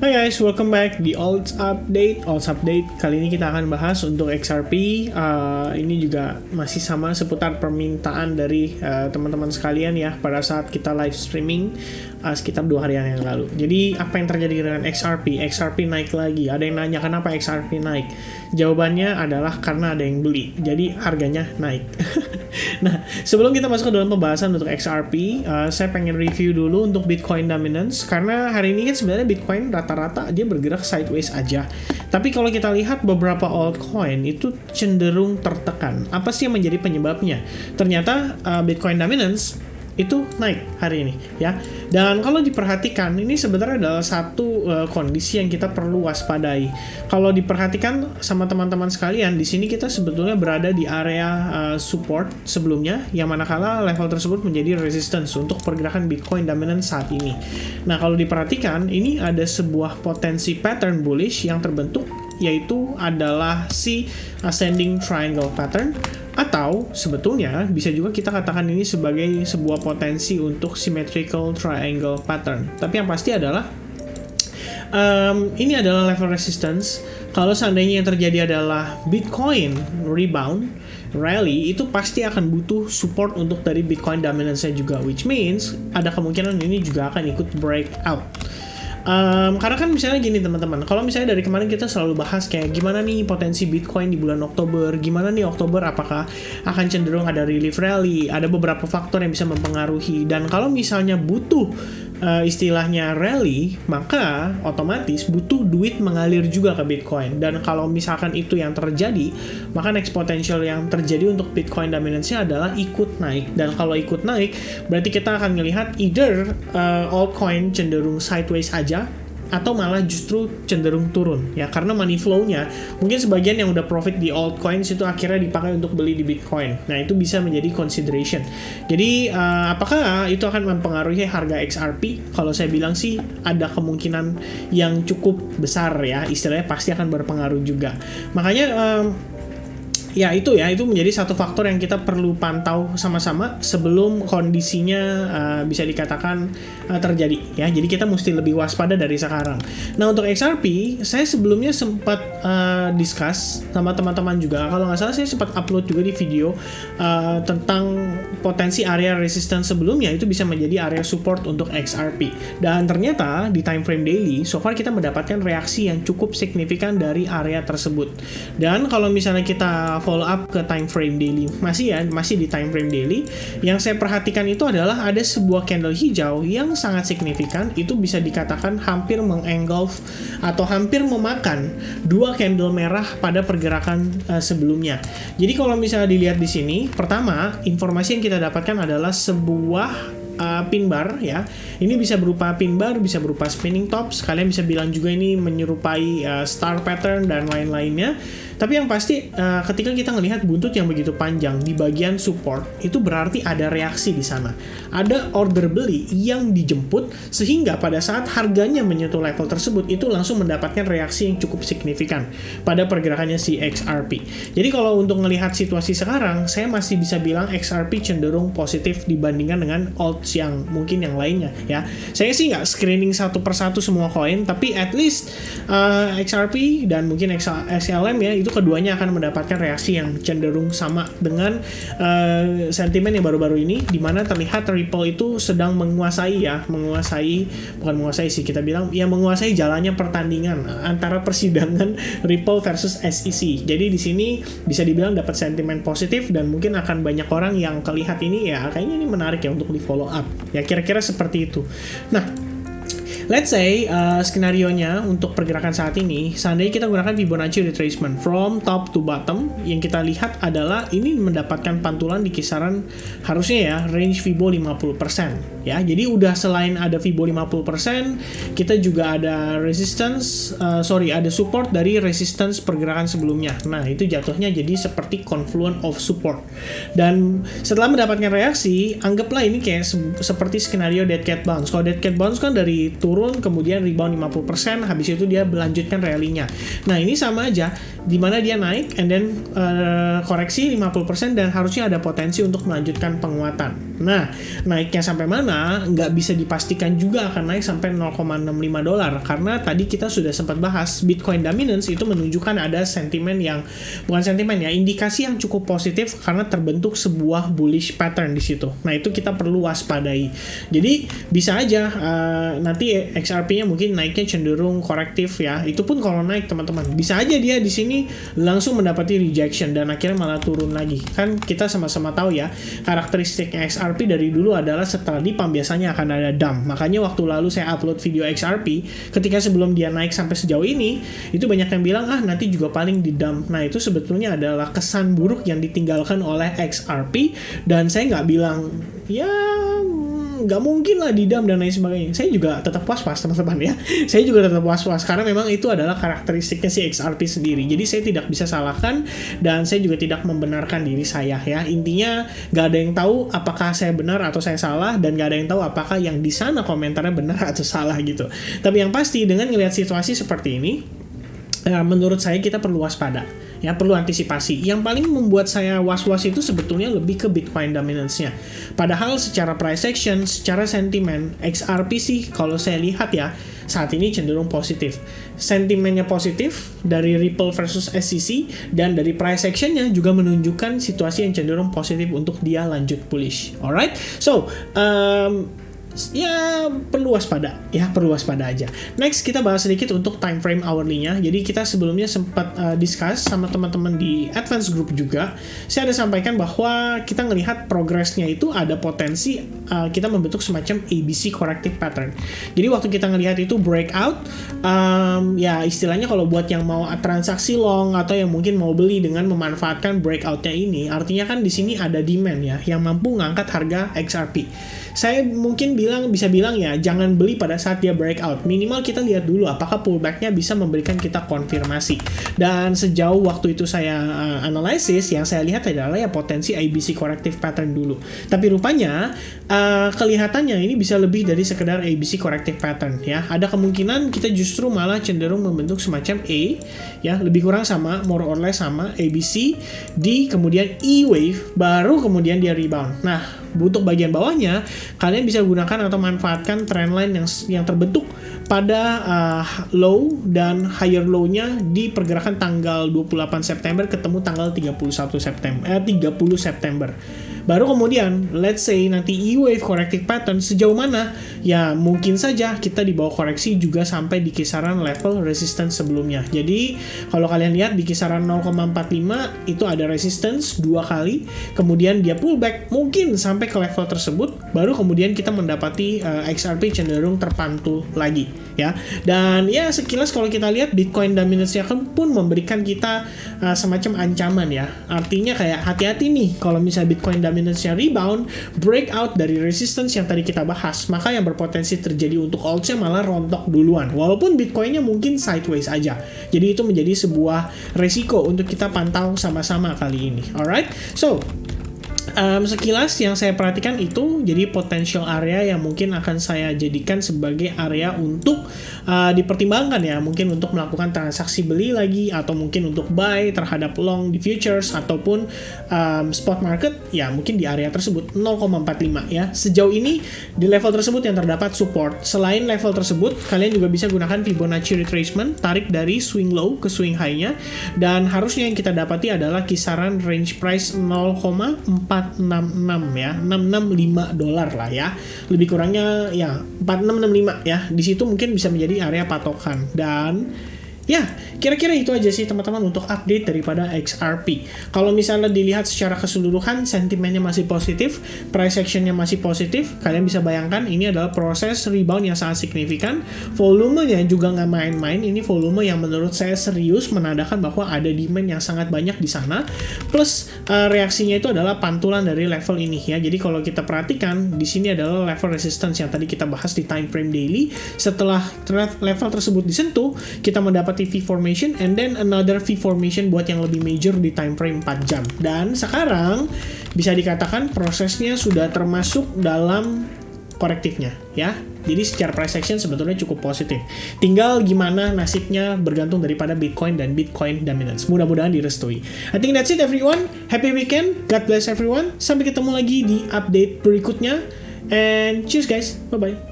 Hai guys, welcome back di Alts Update. Kali ini kita akan bahas untuk XRP. Ini juga masih sama seputar permintaan dari teman-teman sekalian ya pada saat kita live streaming sekitar 2 harian yang lalu. Jadi apa yang terjadi dengan XRP? XRP naik lagi. Ada yang nanya kenapa XRP naik? Jawabannya adalah karena ada yang beli. Jadi harganya naik. Nah, sebelum kita masuk ke dalam pembahasan untuk XRP, saya pengen review dulu untuk Bitcoin dominance karena hari ini kan sebenarnya Bitcoin rata-rata dia bergerak sideways aja. Tapi kalau kita lihat beberapa altcoin itu cenderung tertekan. Apa sih yang menjadi penyebabnya? Ternyata Bitcoin dominance itu naik hari ini ya. Dan kalau diperhatikan ini sebenarnya adalah satu kondisi yang kita perlu waspadai. Kalau diperhatikan sama teman-teman sekalian, di sini kita sebetulnya berada di area support sebelumnya yang manakala level tersebut menjadi resistance untuk pergerakan Bitcoin dominance saat ini. Nah, kalau diperhatikan ini ada sebuah potensi pattern bullish yang terbentuk, yaitu adalah si ascending triangle pattern, atau sebetulnya bisa juga kita katakan ini sebagai sebuah potensi untuk symmetrical triangle pattern. Tapi yang pasti adalah ini adalah level resistance. Kalau seandainya yang terjadi adalah Bitcoin rebound, rally, itu pasti akan butuh support untuk dari Bitcoin dominance-nya juga, which means ada kemungkinan ini juga akan ikut breakout. Karena kan misalnya gini teman-teman, kalau misalnya dari kemarin kita selalu bahas kayak gimana nih potensi Bitcoin di bulan Oktober, gimana nih Oktober apakah akan cenderung ada relief rally, ada beberapa faktor yang bisa mempengaruhi, dan kalau misalnya butuh istilahnya rally, maka otomatis butuh duit mengalir juga ke Bitcoin. Dan kalau misalkan itu yang terjadi, maka next potential yang terjadi untuk Bitcoin dominance-nya adalah ikut naik. Dan kalau ikut naik, berarti kita akan melihat either altcoin cenderung sideways aja, atau malah justru cenderung turun ya, karena money flow-nya mungkin sebagian yang udah profit di altcoins itu akhirnya dipakai untuk beli di Bitcoin. Nah, itu bisa menjadi consideration. Jadi apakah itu akan mempengaruhi harga XRP? Kalau saya bilang sih ada kemungkinan yang cukup besar ya, istilahnya pasti akan berpengaruh juga. Makanya itu menjadi satu faktor yang kita perlu pantau sama-sama sebelum kondisinya bisa dikatakan terjadi ya. Jadi kita mesti lebih waspada dari sekarang. Nah, untuk XRP saya sebelumnya sempat discuss sama teman-teman juga. Kalau nggak salah saya sempat upload juga di video tentang potensi area resistance sebelumnya itu bisa menjadi area support untuk XRP. Dan ternyata di time frame daily so far kita mendapatkan reaksi yang cukup signifikan dari area tersebut. Dan kalau misalnya kita follow up ke time frame daily, masih di time frame daily, yang saya perhatikan itu adalah ada sebuah candle hijau yang sangat signifikan, itu bisa dikatakan hampir mengengulf atau hampir memakan 2 candle merah pada pergerakan sebelumnya. Jadi kalau misalnya dilihat di sini, pertama informasi yang kita dapatkan adalah sebuah pin bar ya. Ini bisa berupa pin bar, bisa berupa spinning tops. Kalian bisa bilang juga ini menyerupai star pattern dan lain-lainnya. Tapi yang pasti ketika kita melihat buntut yang begitu panjang di bagian support, itu berarti ada reaksi di sana. Ada order beli yang dijemput sehingga pada saat harganya menyentuh level tersebut itu langsung mendapatkan reaksi yang cukup signifikan pada pergerakannya si XRP. Jadi kalau untuk melihat situasi sekarang, saya masih bisa bilang XRP cenderung positif dibandingkan dengan alts yang mungkin yang lainnya ya. Saya sih nggak screening satu persatu semua koin, tapi at least XRP dan mungkin XLM ya, itu keduanya akan mendapatkan reaksi yang cenderung sama dengan sentimen yang baru-baru ini, di mana terlihat Ripple itu sedang menguasai jalannya pertandingan antara persidangan Ripple versus SEC. Jadi di sini bisa dibilang dapat sentimen positif dan mungkin akan banyak orang yang kelihat ini ya kayaknya ini menarik ya untuk di follow up. Ya kira-kira seperti itu. Nah, let's say skenario-nya untuk pergerakan saat ini, seandainya kita gunakan Fibonacci retracement from top to bottom, yang kita lihat adalah ini mendapatkan pantulan di kisaran harusnya ya range Fibo 50% ya. Jadi udah selain ada Fibo 50%, kita juga ada ada support dari resistance pergerakan sebelumnya. Nah, itu jatuhnya jadi seperti confluence of support. Dan setelah mendapatkan reaksi, anggaplah ini kayak seperti skenario dead cat bounce. Kalau dead cat bounce kan dari turun kemudian rebound 50%, habis itu dia melanjutkan rally-nya. Nah, ini sama aja, dimana dia naik and then koreksi 50% dan harusnya ada potensi untuk melanjutkan penguatan. Nah, naiknya sampai mana nggak bisa dipastikan juga akan naik sampai 0,65 dolar karena tadi kita sudah sempat bahas Bitcoin dominance itu menunjukkan ada sentimen yang bukan sentimen ya, indikasi yang cukup positif karena terbentuk sebuah bullish pattern di situ. Nah, itu kita perlu waspadai. Jadi bisa aja nanti XRP-nya mungkin naiknya cenderung korektif ya. Itu pun kalau naik teman-teman, bisa aja dia di sini langsung mendapati rejection dan akhirnya malah turun lagi. Kan kita sama-sama tahu ya, karakteristiknya XRP dari dulu adalah setelah di pump biasanya akan ada dump. Makanya waktu lalu saya upload video XRP, ketika sebelum dia naik sampai sejauh ini, itu banyak yang bilang nanti juga paling di dump. Nah, itu sebetulnya adalah kesan buruk yang ditinggalkan oleh XRP, dan saya nggak bilang ya nggak mungkin lah di dump dan lain sebagainya. Saya juga tetap was-was teman-teman ya. Saya juga tetap was-was karena memang itu adalah karakteristiknya si XRP sendiri. Jadi saya tidak bisa salahkan dan saya juga tidak membenarkan diri saya ya. Intinya nggak ada yang tahu apakah saya benar atau saya salah, dan nggak ada yang tahu apakah yang di sana komentarnya benar atau salah gitu. Tapi yang pasti dengan ngelihat situasi seperti ini, menurut saya kita perlu waspada ya, perlu antisipasi. Yang paling membuat saya was-was itu sebetulnya lebih ke Bitcoin dominance-nya. Padahal secara price action, secara sentimen, XRP sih kalau saya lihat ya saat ini cenderung positif. Sentimennya positif dari Ripple versus SEC, dan dari price action-nya juga menunjukkan situasi yang cenderung positif untuk dia lanjut bullish. Alright, so ya perlu waspada aja. Next kita bahas sedikit untuk time frame hourly-nya. Jadi kita sebelumnya sempat discuss sama teman-teman di advance group juga. Saya ada sampaikan bahwa kita ngelihat progresnya itu ada potensi kita membentuk semacam ABC corrective pattern. Jadi waktu kita ngelihat itu breakout, ya istilahnya kalau buat yang mau transaksi long atau yang mungkin mau beli dengan memanfaatkan breakout-nya ini, artinya kan di sini ada demand ya yang mampu ngangkat harga XRP. Saya mungkin bisa bilang ya, jangan beli pada saat dia breakout. Minimal kita lihat dulu apakah pullback-nya bisa memberikan kita konfirmasi. Dan sejauh waktu itu saya analisis, yang saya lihat adalah ya potensi ABC corrective pattern dulu. Tapi rupanya kelihatannya ini bisa lebih dari sekedar ABC corrective pattern ya. Ada kemungkinan kita justru malah cenderung membentuk semacam A ya, lebih kurang sama, more or less sama ABC, di kemudian E wave, baru kemudian dia rebound. Nah, untuk bagian bawahnya kalian bisa gunakan atau manfaatkan trendline yang terbentuk pada low dan higher low-nya di pergerakan tanggal 28 September ketemu tanggal 30 September. Baru kemudian let's say nanti E-wave corrective pattern sejauh mana? Ya mungkin saja kita di bawah koreksi juga sampai di kisaran level resistance sebelumnya. Jadi kalau kalian lihat di kisaran 0,45 itu ada resistance 2 kali, kemudian dia pullback mungkin sampai ke level tersebut, baru kemudian kita mendapati XRP cenderung terpantul lagi ya. Dan ya sekilas kalau kita lihat Bitcoin dominance-nya pun memberikan kita semacam ancaman ya. Artinya kayak hati-hati nih kalau misalnya Bitcoin dominance-nya rebound, breakout dari resistance yang tadi kita bahas, maka yang berpotensi terjadi untuk alts-nya malah rontok duluan. Walaupun Bitcoin-nya mungkin sideways aja. Jadi itu menjadi sebuah resiko untuk kita pantau sama-sama kali ini. Alright, so sekilas yang saya perhatikan itu jadi potential area yang mungkin akan saya jadikan sebagai area untuk dipertimbangkan ya, mungkin untuk melakukan transaksi beli lagi atau mungkin untuk buy terhadap long di futures ataupun spot market ya, mungkin di area tersebut 0,45 ya. Sejauh ini di level tersebut yang terdapat support. Selain level tersebut, kalian juga bisa gunakan Fibonacci retracement, tarik dari swing low ke swing high-nya, dan harusnya yang kita dapati adalah kisaran range price 0,466 ya, $665 lah ya, lebih kurangnya ya 4665 ya. Di situ mungkin bisa menjadi area patokan. Dan ya, kira-kira itu aja sih teman-teman untuk update daripada XRP. Kalau misalnya dilihat secara keseluruhan, sentimennya masih positif, price action-nya masih positif. Kalian bisa bayangkan ini adalah proses rebound yang sangat signifikan. Volumenya juga nggak main-main. Ini volume yang menurut saya serius menandakan bahwa ada demand yang sangat banyak di sana. Plus reaksinya itu adalah pantulan dari level ini ya. Jadi kalau kita perhatikan, di sini adalah level resistance yang tadi kita bahas di time frame daily. Setelah level tersebut disentuh, kita mendapat V formation and then another V formation buat yang lebih major di time frame 4 jam. Dan sekarang bisa dikatakan prosesnya sudah termasuk dalam korektifnya ya. Jadi secara price action sebetulnya cukup positif. Tinggal gimana nasibnya bergantung daripada Bitcoin dan Bitcoin dominance. Mudah-mudahan direstui. I think that's it everyone. Happy weekend. God bless everyone. Sampai ketemu lagi di update berikutnya. And cheers guys. Bye-bye.